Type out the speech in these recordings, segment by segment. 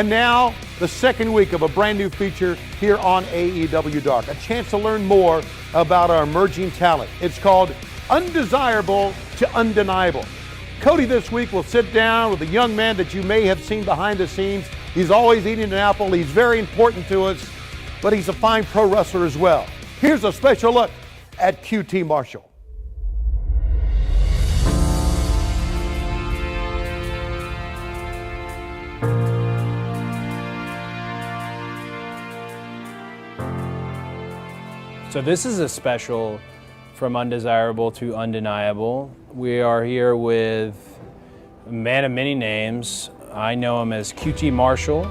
And now, the second week of a brand new feature here on AEW Dark. A chance to learn more about our emerging talent. It's called Undesirable to Undeniable. Cody this week will sit down with a young man that you may have seen behind the scenes. He's always eating an apple. He's very important to us, but he's a fine pro wrestler as well. Here's a special look at Q.T. Marshall. So this is a special from Undesirable to Undeniable. We are here with a man of many names. I know him as Q.T. Marshall,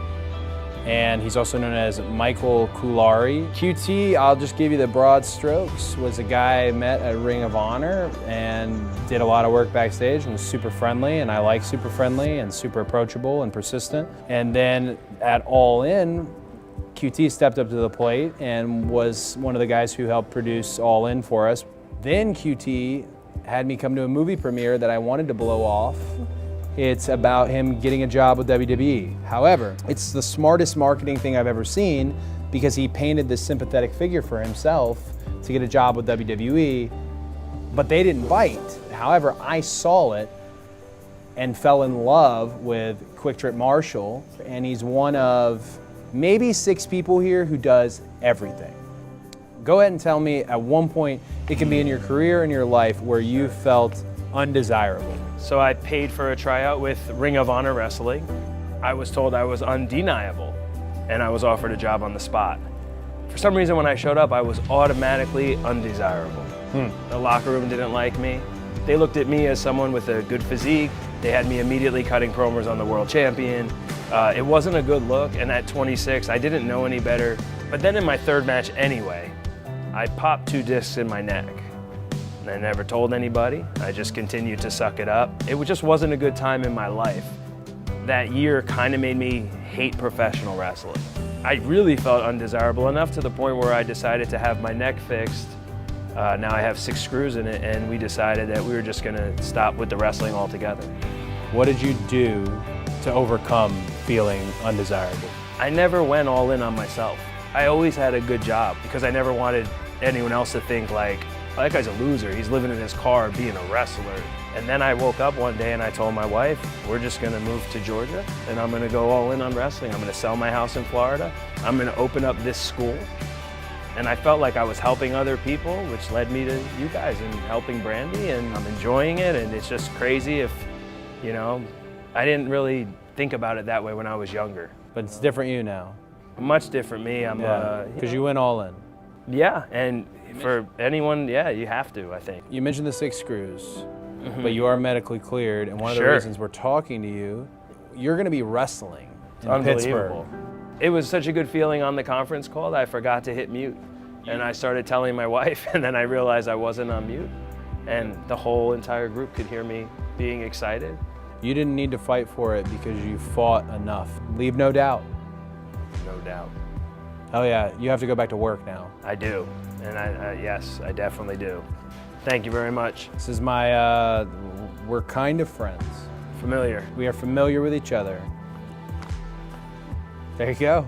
and he's also known as Michael Kulari. Q.T., I'll just give you the broad strokes, was a guy I met at Ring of Honor and did a lot of work backstage and was super friendly, and I like super friendly and super approachable and persistent. And then at All In, Q.T. stepped up to the plate and was one of the guys who helped produce All In for us. Then Q.T. had me come to a movie premiere that I wanted to blow off. It's about him getting a job with WWE. However, it's the smartest marketing thing I've ever seen because he painted this sympathetic figure for himself to get a job with WWE, but they didn't bite. However, I saw it and fell in love with Quick Trip Marshall, and he's one of maybe 6 people here who does everything. Go ahead and tell me at one point, it can be in your career, in your life, where you felt undesirable. So I paid for a tryout with Ring of Honor Wrestling. I was told I was undeniable, and I was offered a job on the spot. For some reason, when I showed up, I was automatically undesirable. The locker room didn't like me. They looked at me as someone with a good physique. They had me immediately cutting promos on the world champion. It wasn't a good look, and at 26, I didn't know any better. But then in my third match anyway, I popped 2 discs in my neck. And I never told anybody. I just continued to suck it up. It just wasn't a good time in my life. That year kind of made me hate professional wrestling. I really felt undesirable enough to the point where I decided to have my neck fixed. Now I have 6 screws in it, and we decided that we were just gonna stop with the wrestling altogether. What did you do to overcome feeling undesirable? I never went all in on myself. I always had a good job because I never wanted anyone else to think like, oh, that guy's a loser. He's living in his car being a wrestler. And then I woke up one day and I told my wife, we're just gonna move to Georgia and I'm gonna go all in on wrestling. I'm gonna sell my house in Florida. I'm gonna open up this school. And I felt like I was helping other people, which led me to you guys and helping Brandy, and I'm enjoying it. And it's just crazy if, you know, I didn't really think about it that way when I was younger. But it's different you now. Much different me. I'm because you went all in. Yeah, and for anyone, yeah, you have to, I think. You mentioned the 6 screws, but you are medically cleared, and one of the reasons we're talking to you, you're gonna be wrestling in Pittsburgh. It was such a good feeling on the conference call that I forgot to hit mute. And I started telling my wife, and then I realized I wasn't on mute, and the whole entire group could hear me being excited. You didn't need to fight for it because you fought enough. Leave no doubt. No doubt. Oh yeah, you have to go back to work now. I do, and yes, I definitely do. Thank you very much. This is my, we're kind of friends. Familiar. We are familiar with each other. There you go.